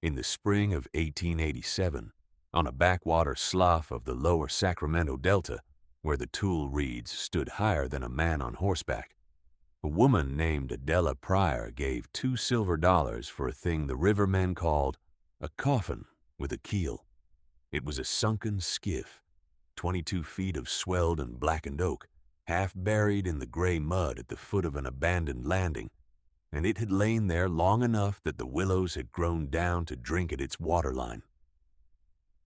In the spring of 1887, on a backwater slough of the lower Sacramento Delta, where the Tule reeds stood higher than a man on horseback, a woman named Adela Pryor gave $2 silver for a thing the rivermen called a coffin with a keel. It was a sunken skiff, 22 feet of swelled and blackened oak, half buried in the gray mud at the foot of an abandoned landing, and it had lain there long enough that the willows had grown down to drink at its waterline.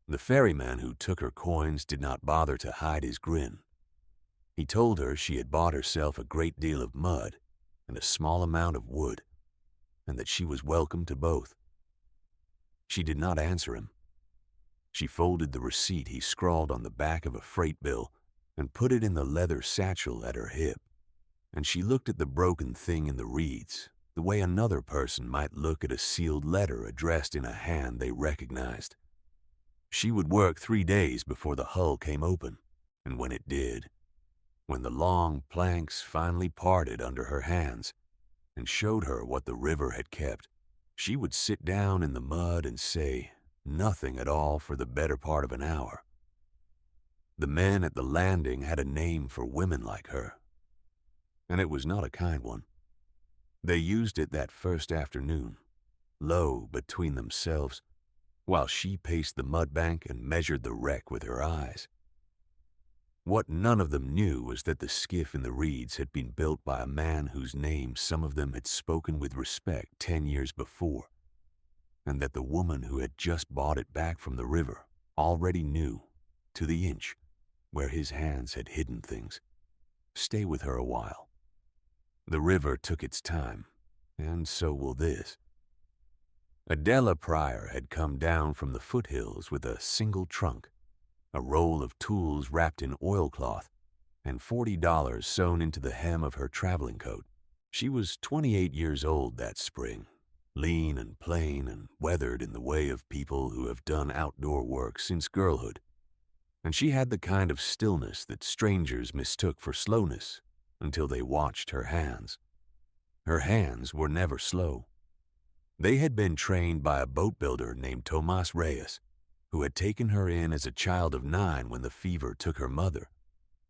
The ferryman who took her coins did not bother to hide his grin. He told her she had bought herself a great deal of mud and a small amount of wood, and that she was welcome to both. She did not answer him. She folded the receipt he scrawled on the back of a freight bill and put it in the leather satchel at her hip, and she looked at the broken thing in the reeds the way another person might look at a sealed letter addressed in a hand they recognized. She would work 3 days before the hull came open, and when it did, when the long planks finally parted under her hands and showed her what the river had kept, she would sit down in the mud and say nothing at all for the better part of an hour. The men at the landing had a name for women like her, and it was not a kind one. They used it that first afternoon, low between themselves, while she paced the mudbank and measured the wreck with her eyes. What none of them knew was that the skiff in the reeds had been built by a man whose name some of them had spoken with respect 10 years before, and that the woman who had just bought it back from the river already knew, to the inch, where his hands had hidden things. Stay with her a while. The river took its time, and so will this. Adela Pryor had come down from the foothills with a single trunk, a roll of tools wrapped in oilcloth, and $40 sewn into the hem of her traveling coat. She was 28 years old that spring, lean and plain and weathered in the way of people who have done outdoor work since girlhood, and she had the kind of stillness that strangers mistook for slowness until they watched her hands. Her hands were never slow. They had been trained by a boat builder named Tomas Reyes, who had taken her in as a child of 9 when the fever took her mother,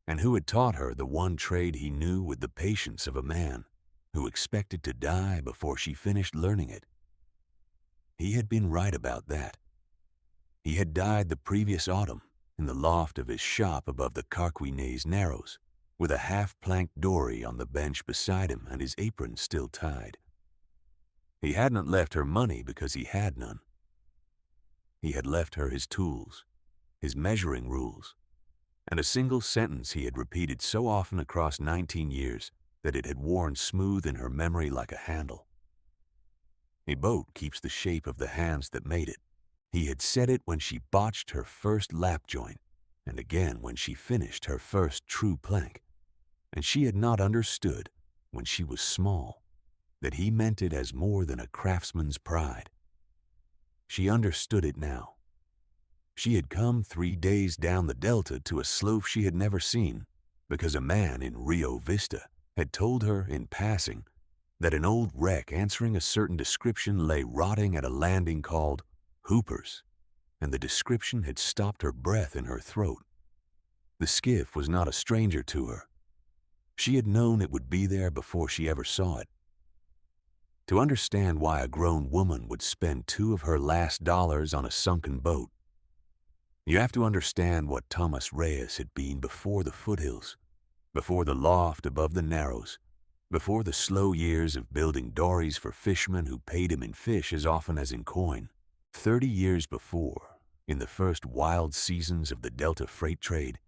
and who had taught her the one trade he knew with the patience of a man who expected to die before she finished learning it. He had been right about that. He had died the previous autumn in the loft of his shop above the Carquinez Narrows, with a half-planked dory on the bench beside him and his apron still tied. He hadn't left her money because he had none. He had left her his tools, his measuring rules, and a single sentence he had repeated so often across 19 years that it had worn smooth in her memory like a handle. A boat keeps the shape of the hands that made it. He had said it when she botched her first lap joint, and again when she finished her first true plank. And she had not understood, when she was small, that he meant it as more than a craftsman's pride. She understood it now. She had come 3 days down the Delta to a slope she had never seen, because a man in Rio Vista had told her in passing that an old wreck answering a certain description lay rotting at a landing called Hooper's, and the description had stopped her breath in her throat. The skiff was not a stranger to her. She had known it would be there before she ever saw it. To understand why a grown woman would spend 2 of her last dollars on a sunken boat, you have to understand what Tomas Reyes had been before the foothills, before the loft above the Narrows, before the slow years of building dories for fishermen who paid him in fish as often as in coin. 30 years before, in the first wild seasons of the Delta freight trade,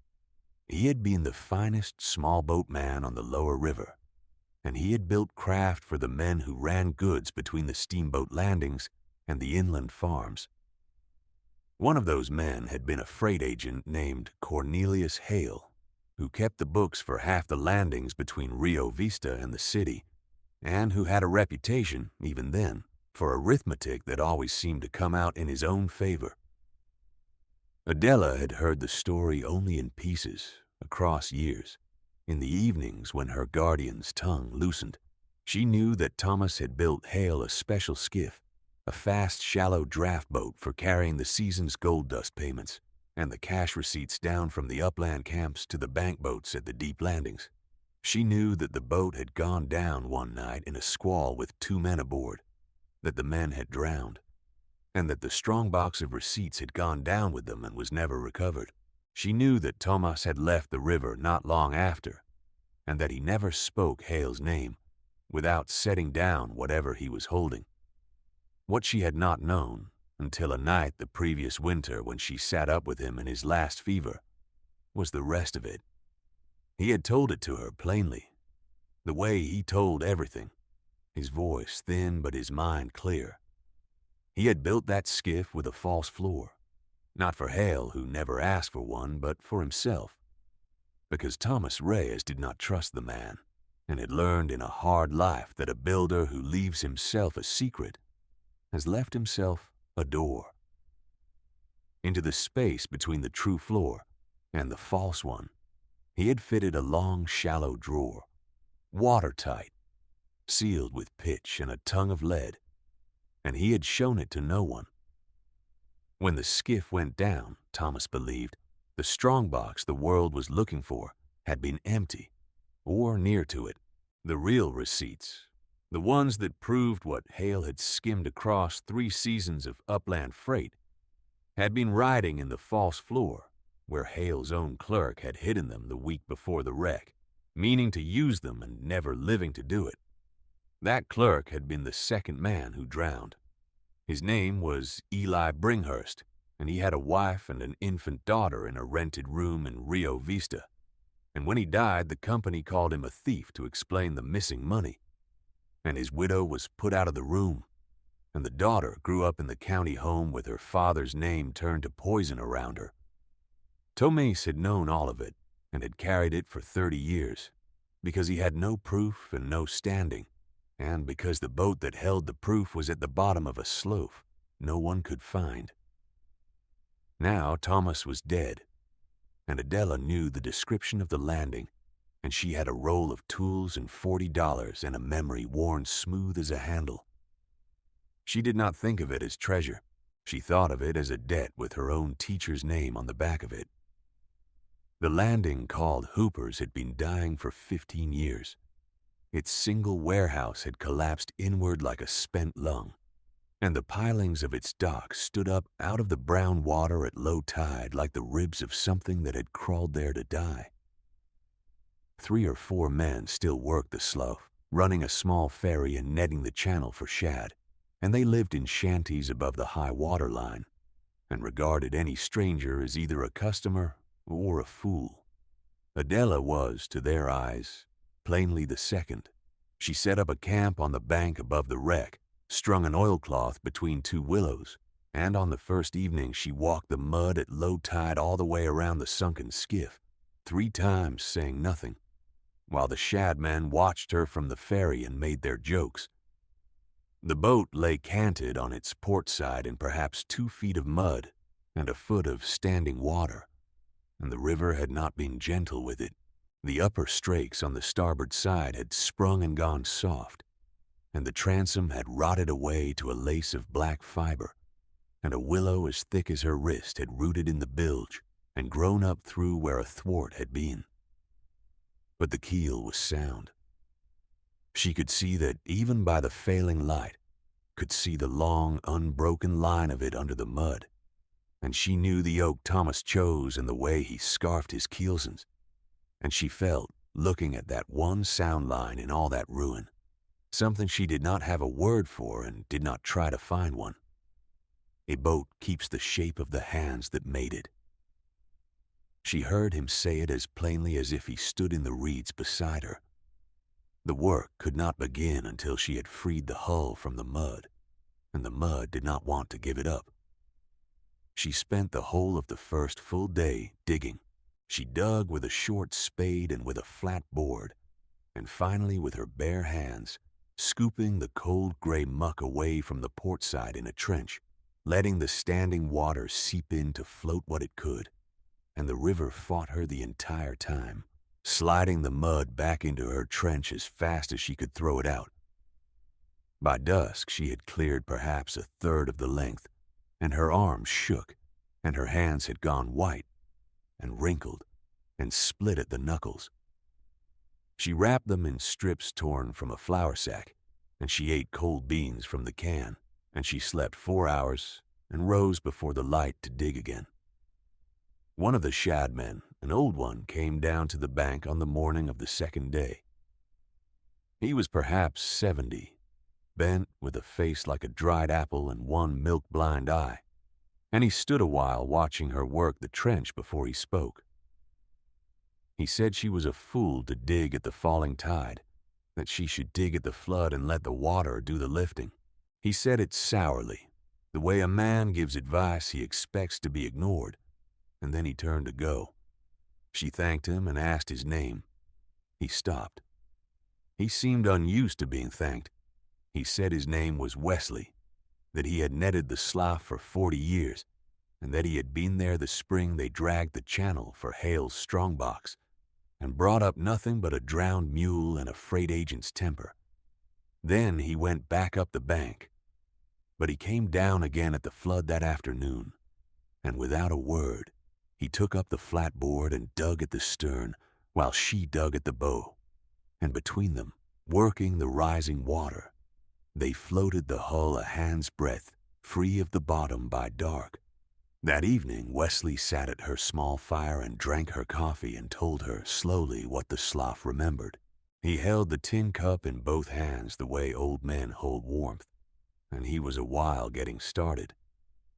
he had been the finest small boat man on the lower river, and he had built craft for the men who ran goods between the steamboat landings and the inland farms. One of those men had been a freight agent named Cornelius Hale, who kept the books for half the landings between Rio Vista and the city, and who had a reputation, even then, for arithmetic that always seemed to come out in his own favor. Adela had heard the story only in pieces, across years. In the evenings when her guardian's tongue loosened, she knew that Thomas had built Hale a special skiff, a fast, shallow draft boat for carrying the season's gold dust payments and the cash receipts down from the upland camps to the bank boats at the deep landings. She knew that the boat had gone down one night in a squall with 2 men aboard, that the men had drowned, and that the strong box of receipts had gone down with them and was never recovered. She knew that Thomas had left the river not long after, and that he never spoke Hale's name without setting down whatever he was holding. What she had not known, until a night the previous winter when she sat up with him in his last fever, was the rest of it. He had told it to her plainly, the way he told everything, his voice thin but his mind clear. He had built that skiff with a false floor, not for Hale, who never asked for one, but for himself, because Thomas Reyes did not trust the man, and had learned in a hard life that a builder who leaves himself a secret has left himself a door. Into the space between the true floor and the false one, he had fitted a long, shallow drawer, watertight, sealed with pitch and a tongue of lead, and he had shown it to no one. When the skiff went down, Thomas believed, the strongbox the world was looking for had been empty, or near to it. The real receipts, the ones that proved what Hale had skimmed across 3 seasons of upland freight, had been riding in the false floor, where Hale's own clerk had hidden them the week before the wreck, meaning to use them and never living to do it. That clerk had been the second man who drowned. His name was Eli Bringhurst, and he had a wife and an infant daughter in a rented room in Rio Vista. And when he died, the company called him a thief to explain the missing money. And his widow was put out of the room, and the daughter grew up in the county home with her father's name turned to poison around her. Tomase had known all of it and had carried it for 30 years, because he had no proof and no standing, and because the boat that held the proof was at the bottom of a slough no one could find. Now Thomas was dead, and Adela knew the description of the landing, and she had a roll of tools and $40 and a memory worn smooth as a handle. She did not think of it as treasure. She thought of it as a debt with her own teacher's name on the back of it. The landing called Hooper's had been dying for 15 years. Its single warehouse had collapsed inward like a spent lung, and the pilings of its dock stood up out of the brown water at low tide like the ribs of something that had crawled there to die. 3 or 4 men still worked the slough, running a small ferry and netting the channel for shad, and they lived in shanties above the high water line, and regarded any stranger as either a customer or a fool. Adela was, to their eyes, plainly the second. She set up a camp on the bank above the wreck, strung an oilcloth between 2 willows, and on the first evening she walked the mud at low tide all the way around the sunken skiff, 3 times saying nothing, while the shad men watched her from the ferry and made their jokes. The boat lay canted on its port side in perhaps 2 feet of mud and a foot of standing water, and the river had not been gentle with it. The upper strakes on the starboard side had sprung and gone soft, and the transom had rotted away to a lace of black fiber, and a willow as thick as her wrist had rooted in the bilge and grown up through where a thwart had been. But the keel was sound. She could see that even by the failing light, could see the long, unbroken line of it under the mud, and she knew the yoke Thomas chose and the way he scarfed his keelsons, and she felt, looking at that one sound line in all that ruin, something she did not have a word for and did not try to find one. A boat keeps the shape of the hands that made it. She heard him say it as plainly as if he stood in the reeds beside her. The work could not begin until she had freed the hull from the mud, and the mud did not want to give it up. She spent the whole of the first full day digging. She dug with a short spade and with a flat board, and finally with her bare hands, scooping the cold gray muck away from the port side in a trench, letting the standing water seep in to float what it could, and the river fought her the entire time, sliding the mud back into her trench as fast as she could throw it out. By dusk, she had cleared perhaps a third of the length, and her arms shook, and her hands had gone white and wrinkled and split at the knuckles. She wrapped them in strips torn from a flour sack, and she ate cold beans from the can, and she slept 4 hours and rose before the light to dig again. One of the shad men, an old one, came down to the bank on the morning of the second day. He was perhaps 70, bent with a face like a dried apple and one milk-blind eye, and he stood a while watching her work the trench before he spoke. He said she was a fool to dig at the falling tide, that she should dig at the flood and let the water do the lifting. He said it sourly, the way a man gives advice he expects to be ignored, and then he turned to go. She thanked him and asked his name. He stopped. He seemed unused to being thanked. He said his name was Wesley, that he had netted the slough for 40 years, and that he had been there the spring they dragged the channel for Hale's strongbox, and brought up nothing but a drowned mule and a freight agent's temper. Then he went back up the bank, but he came down again at the flood that afternoon, and without a word, he took up the flatboard and dug at the stern while she dug at the bow, and between them, working the rising water, they floated the hull a hand's breadth, free of the bottom by dark. That evening, Wesley sat at her small fire and drank her coffee and told her slowly what the slough remembered. He held the tin cup in both hands the way old men hold warmth, and he was a while getting started,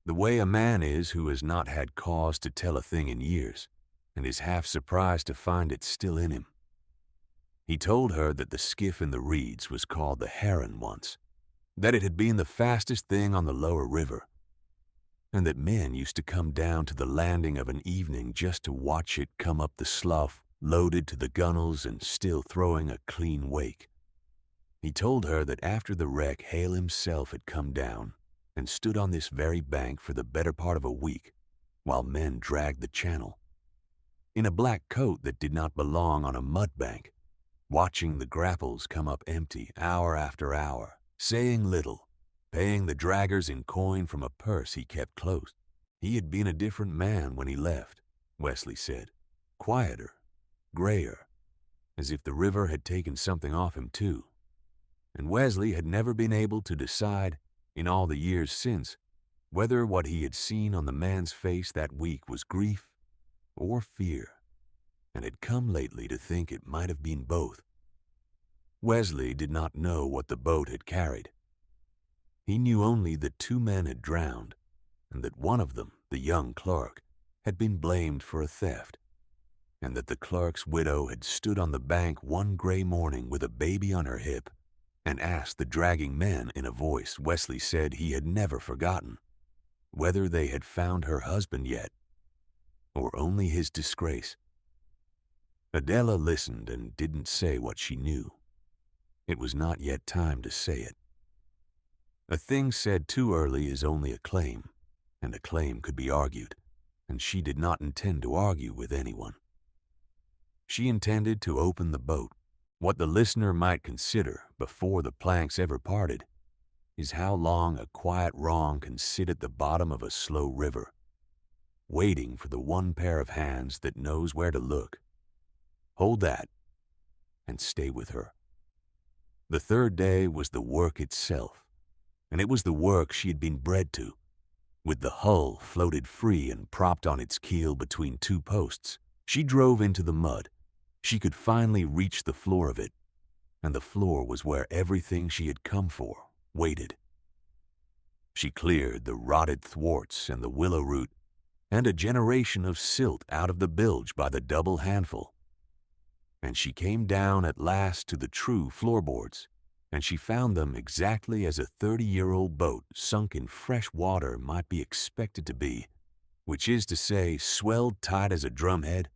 the way a man is who has not had cause to tell a thing in years, and is half surprised to find it still in him. He told her that the skiff in the reeds was called the Heron once, that it had been the fastest thing on the lower river, and that men used to come down to the landing of an evening just to watch it come up the slough, loaded to the gunwales and still throwing a clean wake. He told her that after the wreck, Hale himself had come down and stood on this very bank for the better part of a week while men dragged the channel, in a black coat that did not belong on a mud bank, watching the grapples come up empty hour after hour, saying little, paying the draggers in coin from a purse he kept close. He had been a different man when he left, Wesley said, quieter, grayer, as if the river had taken something off him too. And Wesley had never been able to decide, in all the years since, whether what he had seen on the man's face that week was grief or fear, and had come lately to think it might have been both. Wesley did not know what the boat had carried. He knew only that 2 men had drowned, and that one of them, the young clerk, had been blamed for a theft, and that the clerk's widow had stood on the bank one gray morning with a baby on her hip and asked the dragging men in a voice Wesley said he had never forgotten, whether they had found her husband yet, or only his disgrace. Adela listened and didn't say what she knew. It was not yet time to say it. A thing said too early is only a claim, and a claim could be argued, and she did not intend to argue with anyone. She intended to open the boat. What the listener might consider, before the planks ever parted, is how long a quiet wrong can sit at the bottom of a slow river, waiting for the one pair of hands that knows where to look. Hold that, and stay with her. The third day was the work itself, and it was the work she had been bred to. With the hull floated free and propped on its keel between 2 posts, she drove into the mud. She could finally reach the floor of it, and the floor was where everything she had come for waited. She cleared the rotted thwarts and the willow root and a generation of silt out of the bilge by the double handful, and she came down at last to the true floorboards, and she found them exactly as a 30-year-old boat sunk in fresh water might be expected to be, which is to say, swelled tight as a drumhead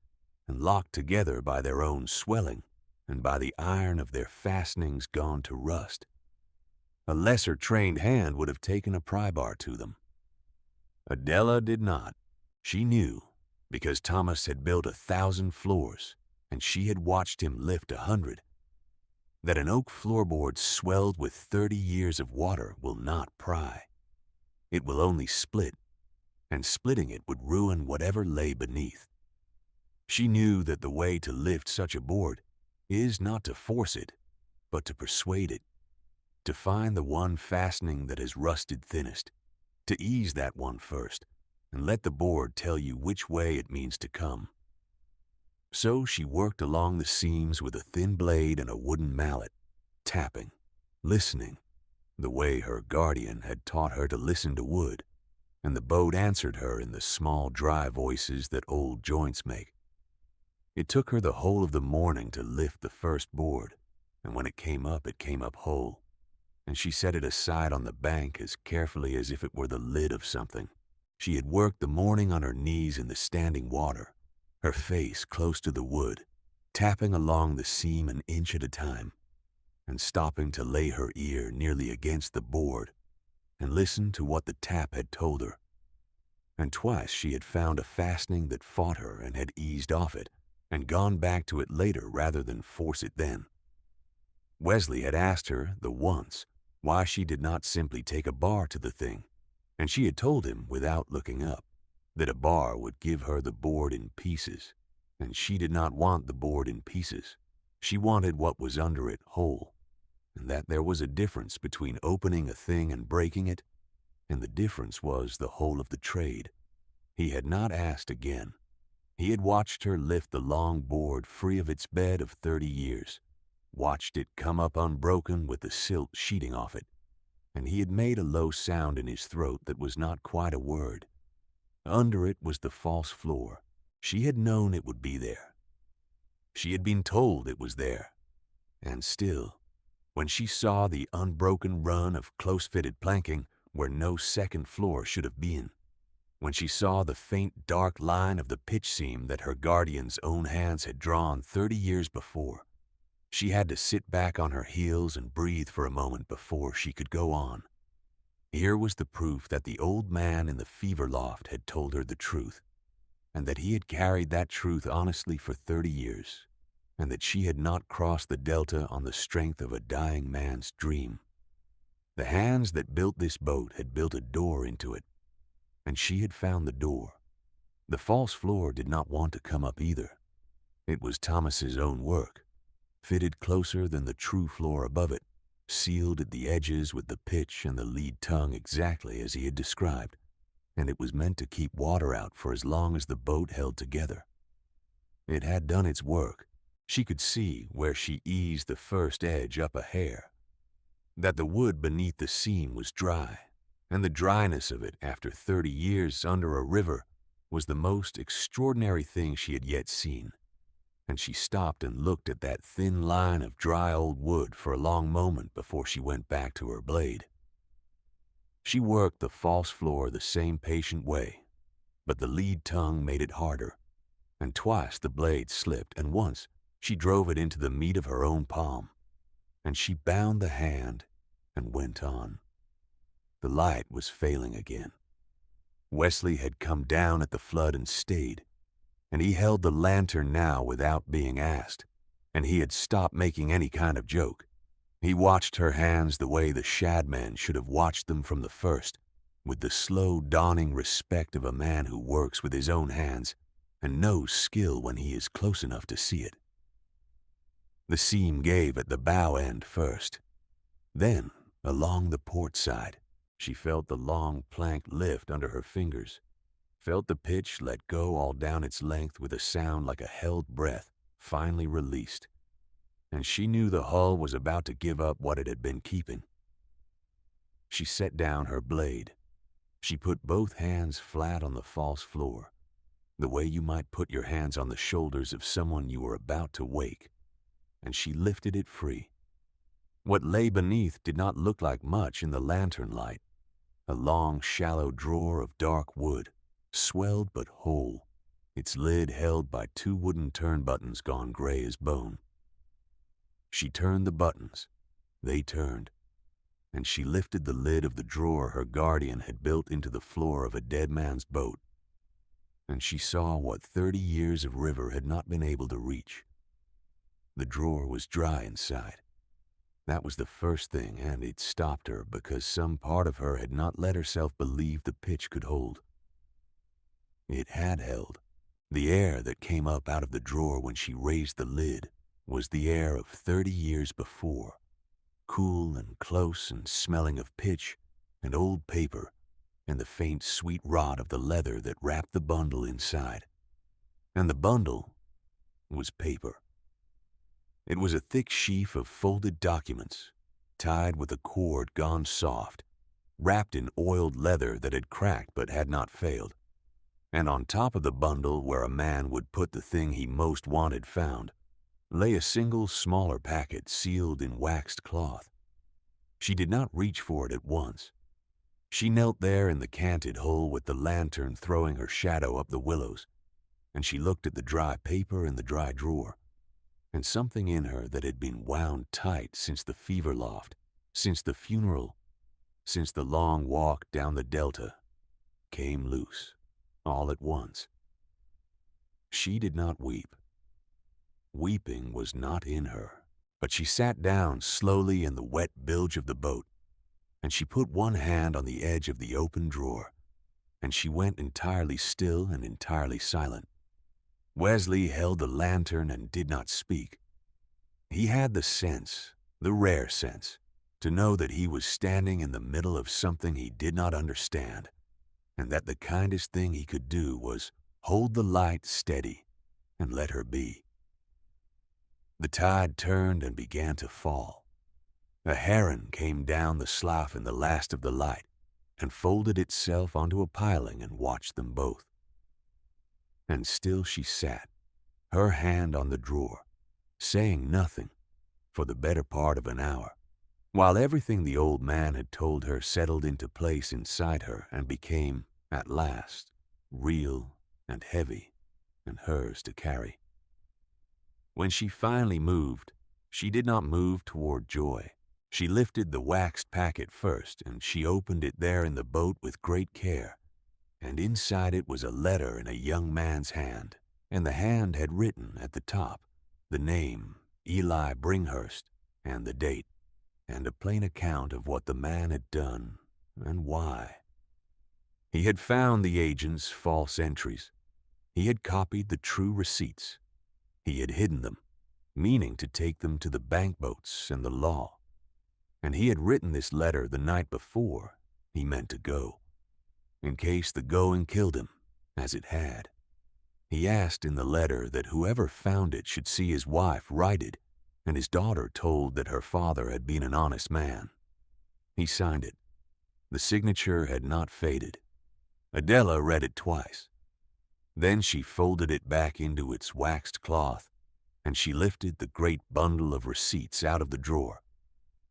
and locked together by their own swelling and by the iron of their fastenings gone to rust. A lesser trained hand would have taken a pry bar to them. Adela did not. She knew, because Thomas had built 1,000 floors, and she had watched him lift 100. that an oak floorboard swelled with 30 years of water will not pry. It will only split, and splitting it would ruin whatever lay beneath. She knew that the way to lift such a board is not to force it, but to persuade it, to find the one fastening that has rusted thinnest, to ease that one first, and let the board tell you which way it means to come. So she worked along the seams with a thin blade and a wooden mallet, tapping, listening, the way her guardian had taught her to listen to wood, and the boat answered her in the small, dry voices that old joints make. It took her the whole of the morning to lift the first board, and when it came up whole, and she set it aside on the bank as carefully as if it were the lid of something. She had worked the morning on her knees in the standing water, her face close to the wood, tapping along the seam an inch at a time, and stopping to lay her ear nearly against the board and listen to what the tap had told her. And twice she had found a fastening that fought her and had eased off it and gone back to it later rather than force it then. Wesley had asked her the once why she did not simply take a bar to the thing, and she had told him without looking up that a bar would give her the board in pieces, and she did not want the board in pieces. She wanted what was under it whole, and that there was a difference between opening a thing and breaking it, and the difference was the whole of the trade. He had not asked again. He had watched her lift the long board free of its bed of 30 years, watched it come up unbroken with the silt sheeting off it, and he had made a low sound in his throat that was not quite a word. Under it was the false floor. She had known it would be there. She had been told it was there. And still, when she saw the unbroken run of close-fitted planking where no second floor should have been, when she saw the faint dark line of the pitch seam that her guardian's own hands had drawn 30 years before, she had to sit back on her heels and breathe for a moment before she could go on. Here was the proof that the old man in the fever loft had told her the truth, and that he had carried that truth honestly for 30 years, and that she had not crossed the delta on the strength of a dying man's dream. The hands that built this boat had built a door into it, and she had found the door. The false floor did not want to come up either. It was Thomas's own work, fitted closer than the true floor above it, sealed at the edges with the pitch and the lead tongue exactly as he had described, and it was meant to keep water out for as long as the boat held together. It had done its work. She could see where she eased the first edge up a hair, that the wood beneath the seam was dry, and the dryness of it after 30 years under a river was the most extraordinary thing she had yet seen. And she stopped and looked at that thin line of dry old wood for a long moment before she went back to her blade. She worked the false floor the same patient way, but the lead tongue made it harder, and twice the blade slipped, and once she drove it into the meat of her own palm, and she bound the hand and went on. The light was failing again. Wesley had come down at the flood and stayed, and he held the lantern now without being asked, and he had stopped making any kind of joke. He watched her hands the way the shadman should have watched them from the first, with the slow dawning respect of a man who works with his own hands and knows skill when he is close enough to see it. The seam gave at the bow end first. Then, along the port side, she felt the long plank lift under her fingers, felt the pitch let go all down its length with a sound like a held breath, finally released, and she knew the hull was about to give up what it had been keeping. She set down her blade. She put both hands flat on the false floor, the way you might put your hands on the shoulders of someone you were about to wake, and she lifted it free. What lay beneath did not look like much in the lantern light, a long, shallow drawer of dark wood, swelled but whole, its lid held by 2 wooden turn buttons gone gray as bone. She turned the buttons. They turned, and she lifted the lid of the drawer her guardian had built into the floor of a dead man's boat, and she saw what 30 years of river had not been able to reach. The drawer was dry inside, That was the first thing, and it stopped her because some part of her had not let herself believe the pitch could hold. It had held. The air that came up out of the drawer when she raised the lid was the air of 30 years before, cool and close and smelling of pitch and old paper and the faint sweet rot of the leather that wrapped the bundle inside. And the bundle was paper. It was a thick sheaf of folded documents, tied with a cord gone soft, wrapped in oiled leather that had cracked but had not failed. And on top of the bundle, where a man would put the thing he most wanted found, lay a single smaller packet sealed in waxed cloth. She did not reach for it at once. She knelt there in the canted hole with the lantern throwing her shadow up the willows, and she looked at the dry paper in the dry drawer, and something in her that had been wound tight since the fever loft, since the funeral, since the long walk down the delta, came loose, all at once. She did not weep. Weeping was not in her, but she sat down slowly in the wet bilge of the boat, and she put one hand on the edge of the open drawer, and she went entirely still and entirely silent. Wesley held the lantern and did not speak. He had the sense, the rare sense, to know that he was standing in the middle of something he did not understand, and that the kindest thing he could do was hold the light steady and let her be. The tide turned and began to fall. A heron came down the slough in the last of the light and folded itself onto a piling and watched them both. And still she sat, her hand on the drawer, saying nothing for the better part of an hour, while everything the old man had told her settled into place inside her and became, at last, real and heavy and hers to carry. When she finally moved, she did not move toward joy. She lifted the waxed packet first, and she opened it there in the boat with great care, and inside it was a letter in a young man's hand, and the hand had written at the top the name Eli Bringhurst and the date, and a plain account of what the man had done and why. He had found the agent's false entries. He had copied the true receipts. He had hidden them, meaning to take them to the bank boats and the law. And he had written this letter the night before he meant to go, in case the going killed him, as it had. He asked in the letter that whoever found it should see his wife righted and his daughter told that her father had been an honest man. He signed it. The signature had not faded. Adela read it twice. Then she folded it back into its waxed cloth, and she lifted the great bundle of receipts out of the drawer,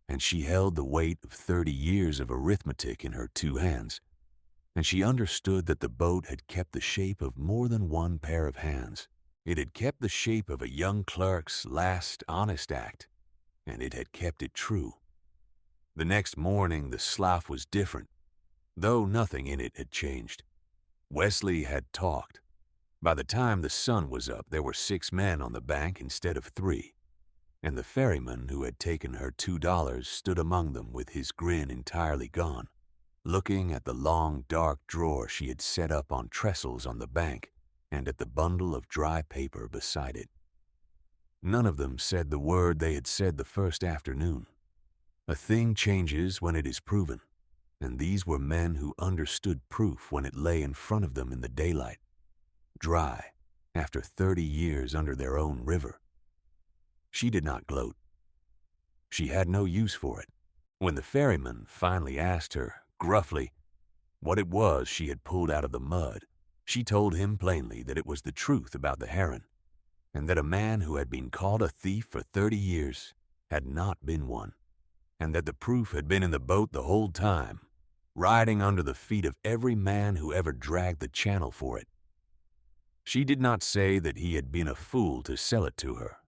and she held the weight of 30 years of arithmetic in her two hands, and she understood that the boat had kept the shape of more than one pair of hands. It had kept the shape of a young clerk's last honest act, and it had kept it true. The next morning the slough was different, though nothing in it had changed. Wesley had talked. By the time the sun was up, there were 6 men on the bank instead of 3, and the ferryman who had taken her $2 stood among them with his grin entirely gone, looking at the long dark drawer she had set up on trestles on the bank and at the bundle of dry paper beside it. None of them said the word they had said the first afternoon. A thing changes when it is proven, and these were men who understood proof when it lay in front of them in the daylight, dry, after 30 years under their own river. She did not gloat. She had no use for it. When the ferryman finally asked her, gruffly, what it was she had pulled out of the mud, she told him plainly that it was the truth about the heron, and that a man who had been called a thief for 30 years had not been one, and that the proof had been in the boat the whole time, riding under the feet of every man who ever dragged the channel for it. She did not say that he had been a fool to sell it to her.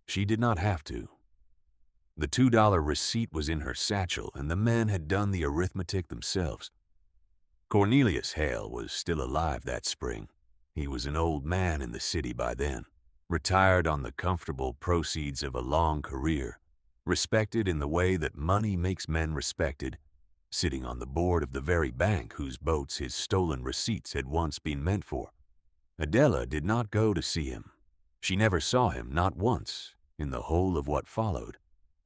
She did not have to. The $2 receipt was in her satchel, and the men had done the arithmetic themselves. Cornelius Hale was still alive that spring. He was an old man in the city by then, retired on the comfortable proceeds of a long career, respected in the way that money makes men respected, sitting on the board of the very bank whose boats his stolen receipts had once been meant for. Adela did not go to see him. She never saw him, not once, in the whole of what followed,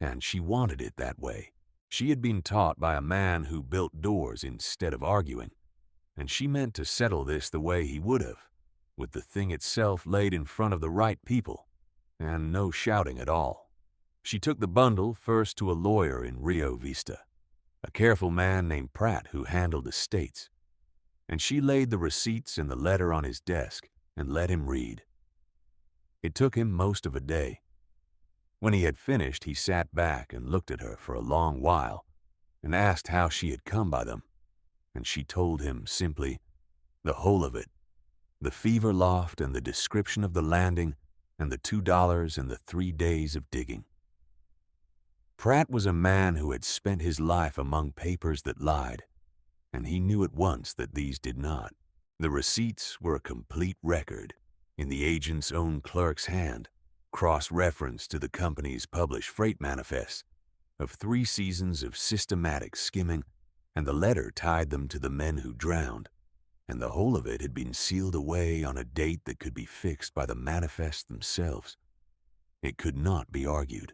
and she wanted it that way. She had been taught by a man who built doors instead of arguing, and she meant to settle this the way he would have, with the thing itself laid in front of the right people, and no shouting at all. She took the bundle first to a lawyer in Rio Vista, a careful man named Pratt who handled estates, and she laid the receipts and the letter on his desk and let him read. It took him most of a day. When he had finished, he sat back and looked at her for a long while and asked how she had come by them, and she told him simply the whole of it, the fever loft and the description of the landing and the $2 and the 3 days of digging. Pratt was a man who had spent his life among papers that lied, and he knew at once that these did not. The receipts were a complete record, in the agent's own clerk's hand, cross-reference to the company's published freight manifests, of 3 seasons of systematic skimming, and the letter tied them to the men who drowned, and the whole of it had been sealed away on a date that could be fixed by the manifests themselves. It could not be argued.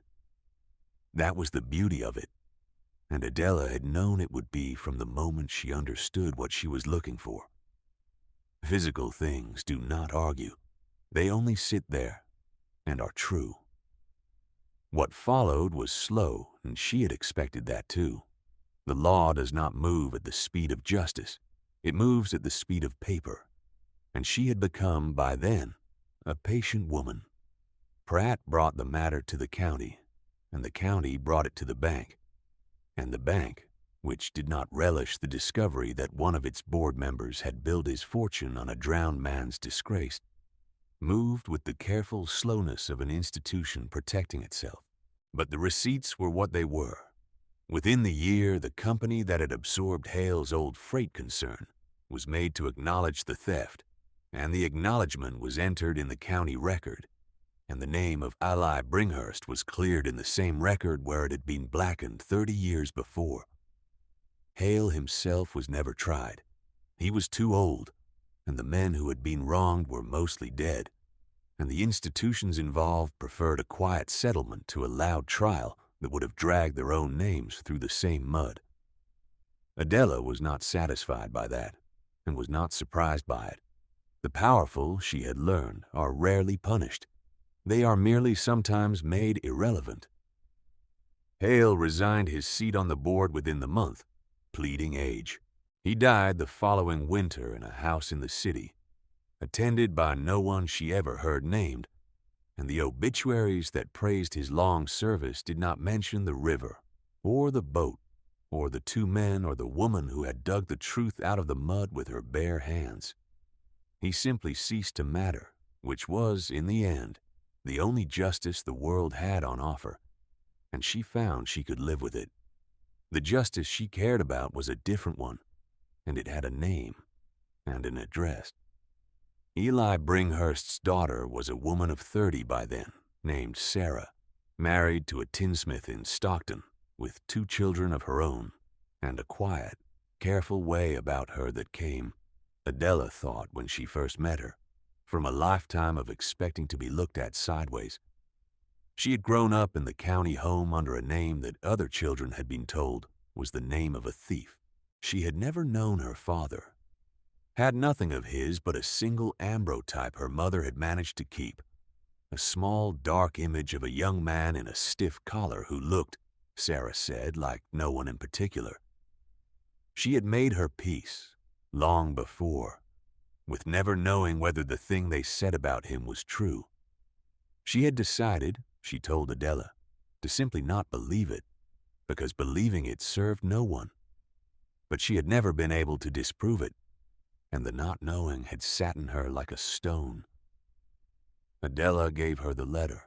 That was the beauty of it, and Adela had known it would be from the moment she understood what she was looking for. Physical things do not argue. They only sit there and are true. What followed was slow, and she had expected that too. The law does not move at the speed of justice. It moves at the speed of paper, and she had become, by then, a patient woman. Pratt brought the matter to the county, and the county brought it to the bank, and the bank, which did not relish the discovery that one of its board members had built his fortune on a drowned man's disgrace, moved with the careful slowness of an institution protecting itself. But the receipts were what they were. Within the year, the company that had absorbed Hale's old freight concern was made to acknowledge the theft, and the acknowledgement was entered in the county record, and the name of Ally Bringhurst was cleared in the same record where it had been blackened 30 years before. Hale himself was never tried. He was too old, and the men who had been wronged were mostly dead, and the institutions involved preferred a quiet settlement to a loud trial that would have dragged their own names through the same mud. Adela was not satisfied by that, and was not surprised by it. The powerful, she had learned, are rarely punished. They are merely sometimes made irrelevant. Hale resigned his seat on the board within the month, pleading age. He died the following winter in a house in the city, attended by no one she ever heard named, and the obituaries that praised his long service did not mention the river, or the boat, or the 2 men or the woman who had dug the truth out of the mud with her bare hands. He simply ceased to matter, which was, in the end, the only justice the world had on offer, and she found she could live with it. The justice she cared about was a different one, and it had a name and an address. Eli Bringhurst's daughter was a woman of 30 by then, named Sarah, married to a tinsmith in Stockton, with 2 children of her own, and a quiet, careful way about her that came, Adela thought when she first met her, from a lifetime of expecting to be looked at sideways. She had grown up in the county home under a name that other children had been told was the name of a thief. She had never known her father, had nothing of his but a single ambrotype her mother had managed to keep, a small, dark image of a young man in a stiff collar who looked, Sarah said, like no one in particular. She had made her peace, long before, with never knowing whether the thing they said about him was true. She had decided, she told Adela, to simply not believe it, because believing it served no one. But she had never been able to disprove it, and the not knowing had sat in her like a stone. Adela gave her the letter.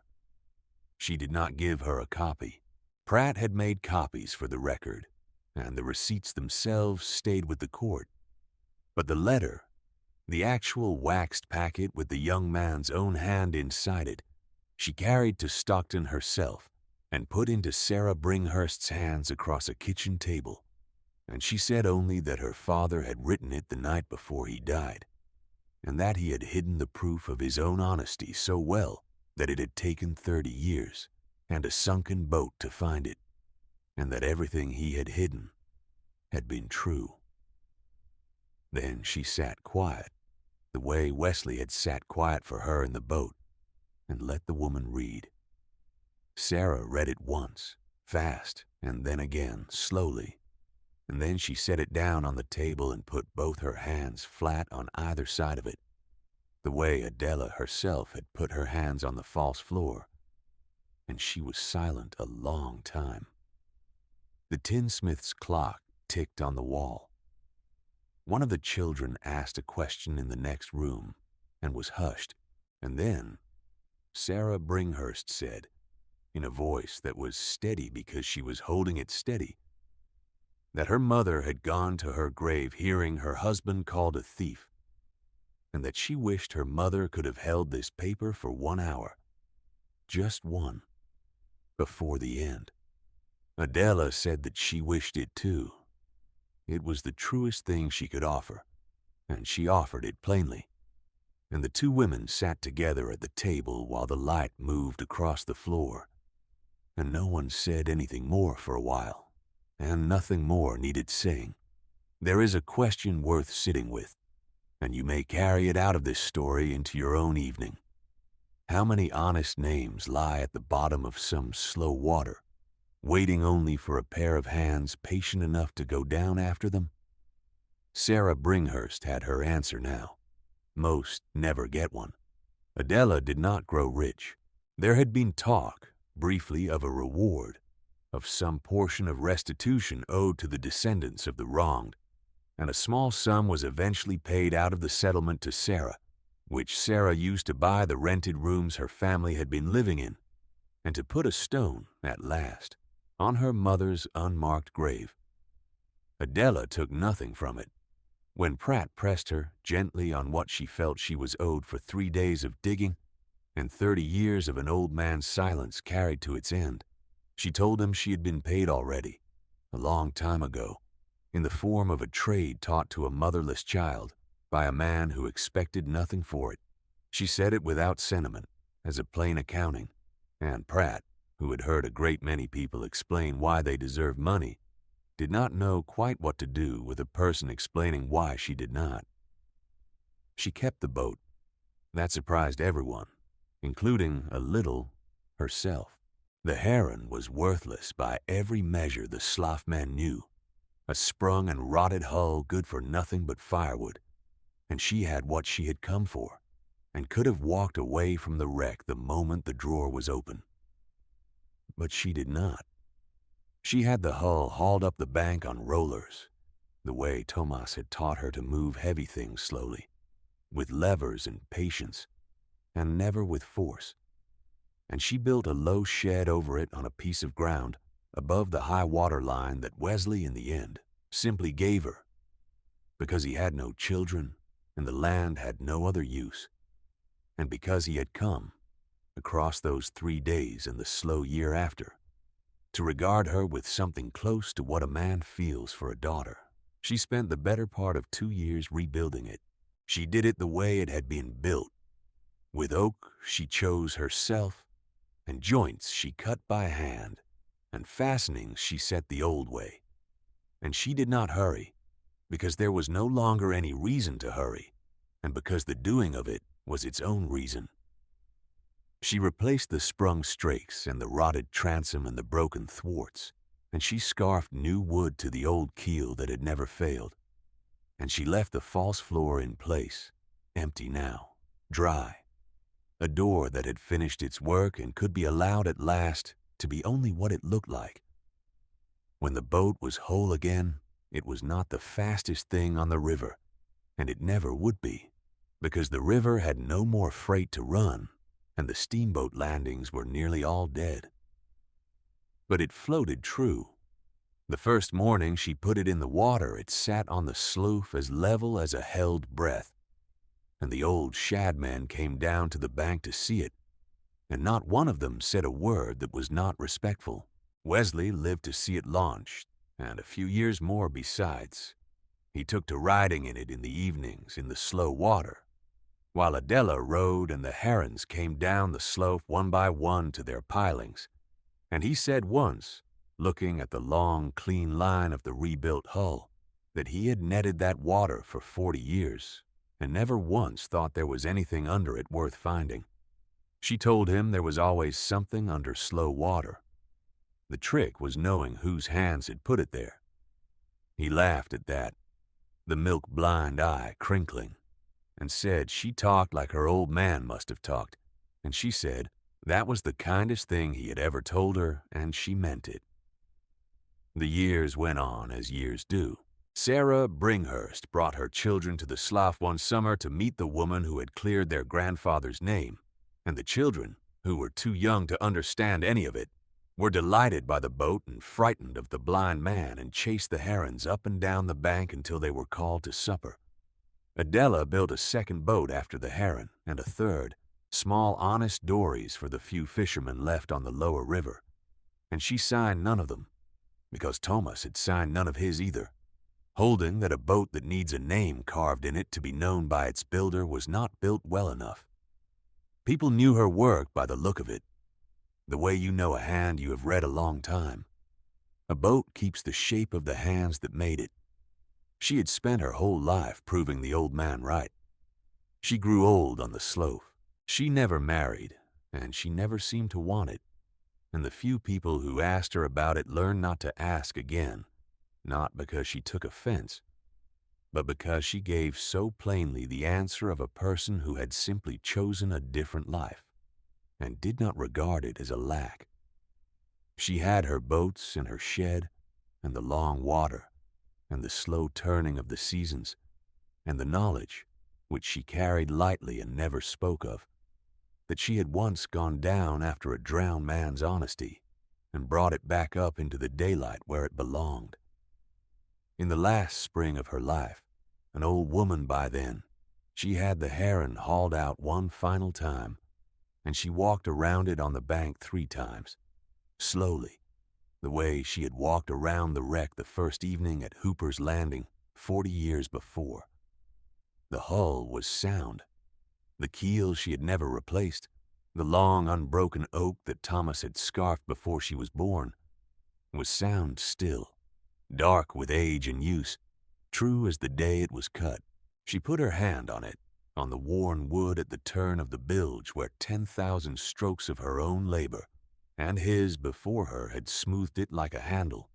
She did not give her a copy. Pratt had made copies for the record, and the receipts themselves stayed with the court. But the letter, the actual waxed packet with the young man's own hand inside it, she carried to Stockton herself, and put into Sarah Bringhurst's hands across a kitchen table, and she said only that her father had written it the night before he died, and that he had hidden the proof of his own honesty so well that it had taken 30 years and a sunken boat to find it, and that everything he had hidden had been true. Then she sat quiet, the way Wesley had sat quiet for her in the boat, and let the woman read. Sarah read it once, fast, and then again, slowly, and then she set it down on the table and put both her hands flat on either side of it, the way Adela herself had put her hands on the false floor, and she was silent a long time. The tinsmith's clock ticked on the wall. One of the children asked a question in the next room and was hushed, and then Sarah Bringhurst said, in a voice that was steady because she was holding it steady, that her mother had gone to her grave hearing her husband called a thief, and that she wished her mother could have held this paper for 1 hour, just one, before the end. Adela said that she wished it too. It was the truest thing she could offer, and she offered it plainly. And the two women sat together at the table while the light moved across the floor, and no one said anything more for a while, and nothing more needed saying. There is a question worth sitting with, and you may carry it out of this story into your own evening. How many honest names lie at the bottom of some slow water, waiting only for a pair of hands patient enough to go down after them? Sarah Bringhurst had her answer now. Most never get one. Adela did not grow rich. There had been talk, briefly, of a reward, of some portion of restitution owed to the descendants of the wronged, and a small sum was eventually paid out of the settlement to Sarah, which Sarah used to buy the rented rooms her family had been living in, and to put a stone, at last, on her mother's unmarked grave. Adela took nothing from it. When Pratt pressed her gently on what she felt she was owed for 3 days of digging and 30 years of an old man's silence carried to its end, she told him she had been paid already, a long time ago, in the form of a trade taught to a motherless child by a man who expected nothing for it. She said it without sentiment, as a plain accounting, and Pratt, who had heard a great many people explain why they deserved money, did not know quite what to do with a person explaining why she did not. She kept the boat. That surprised everyone, including, a little, herself. The Heron was worthless by every measure the slough men knew, a sprung and rotted hull good for nothing but firewood, and she had what she had come for, and could have walked away from the wreck the moment the drawer was open. But she did not. She had the hull hauled up the bank on rollers, the way Tomas had taught her to move heavy things slowly, with levers and patience, and never with force. And she built a low shed over it on a piece of ground above the high water line that Wesley, in the end, simply gave her, because he had no children and the land had no other use, and because he had come, across those 3 days and the slow year after, to regard her with something close to what a man feels for a daughter. She spent the better part of 2 years rebuilding it. She did it the way it had been built. With oak she chose herself, and joints she cut by hand, and fastenings she set the old way. And she did not hurry, because there was no longer any reason to hurry, and because the doing of it was its own reason. She replaced the sprung strakes and the rotted transom and the broken thwarts, and she scarfed new wood to the old keel that had never failed, and she left the false floor in place, empty now, dry, a door that had finished its work and could be allowed at last to be only what it looked like. When the boat was whole again, it was not the fastest thing on the river, and it never would be, because the river had no more freight to run, and the steamboat landings were nearly all dead. But it floated true. The first morning she put it in the water, it sat on the slough as level as a held breath, and the old shadman came down to the bank to see it, and not one of them said a word that was not respectful. Wesley lived to see it launched, and a few years more besides. He took to riding in it in the evenings in the slow water, while Adela rode and the herons came down the slope one by one to their pilings. And he said once, looking at the long, clean line of the rebuilt hull, that he had netted that water for 40 years and never once thought there was anything under it worth finding. She told him there was always something under slow water. The trick was knowing whose hands had put it there. He laughed at that, the milk-blind eye crinkling, and said she talked like her old man must have talked, and she said that was the kindest thing he had ever told her, and she meant it. The years went on as years do. Sarah Bringhurst brought her children to the slough one summer to meet the woman who had cleared their grandfather's name, and the children, who were too young to understand any of it, were delighted by the boat and frightened of the blind man and chased the herons up and down the bank until they were called to supper. Adela built a second boat after the heron, and a third, small honest dories for the few fishermen left on the lower river, and she signed none of them, because Thomas had signed none of his either, holding that a boat that needs a name carved in it to be known by its builder was not built well enough. People knew her work by the look of it, the way you know a hand you have read a long time. A boat keeps the shape of the hands that made it. She had spent her whole life proving the old man right. She grew old on the slope. She never married, and she never seemed to want it, and the few people who asked her about it learned not to ask again, not because she took offense, but because she gave so plainly the answer of a person who had simply chosen a different life and did not regard it as a lack. She had her boats and her shed and the long water and the slow turning of the seasons and the knowledge, which she carried lightly and never spoke of, that she had once gone down after a drowned man's honesty and brought it back up into the daylight where it belonged. In the last spring of her life, an old woman by then, she had the heron hauled out one final time, and she walked around it on the bank 3 times, slowly, the way she had walked around the wreck the first evening at Hooper's Landing 40 years before. The hull was sound. The keel she had never replaced, the long unbroken oak that Thomas had scarfed before she was born, was sound still, dark with age and use, true as the day it was cut. She put her hand on it, on the worn wood at the turn of the bilge where 10,000 strokes of her own labor and his before her had smoothed it like a handle,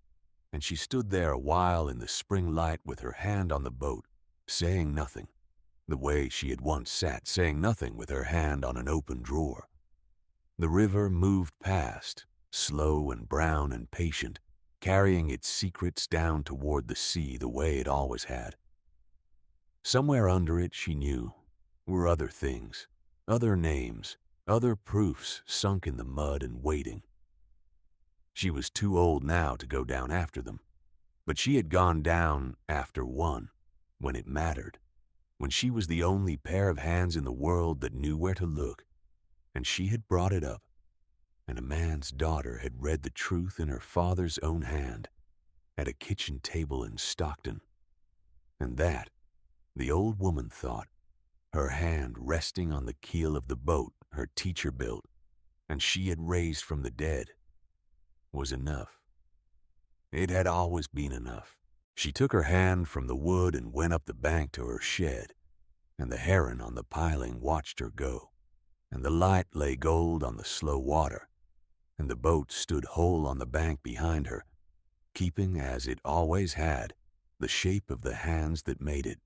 and she stood there a while in the spring light with her hand on the boat, saying nothing, the way she had once sat saying nothing with her hand on an open drawer. The river moved past, slow and brown and patient, carrying its secrets down toward the sea the way it always had. Somewhere under it, she knew, were other things, other names, other proofs sunk in the mud and waiting. She was too old now to go down after them, but she had gone down after one, when it mattered, when she was the only pair of hands in the world that knew where to look, and she had brought it up, and a man's daughter had read the truth in her father's own hand at a kitchen table in Stockton. And that, the old woman thought, her hand resting on the keel of the boat her teacher built and she had raised from the dead, was enough. It had always been enough. She took her hand from the wood and went up the bank to her shed, and the heron on the piling watched her go, and the light lay gold on the slow water, and the boat stood whole on the bank behind her, keeping, as it always had, the shape of the hands that made it.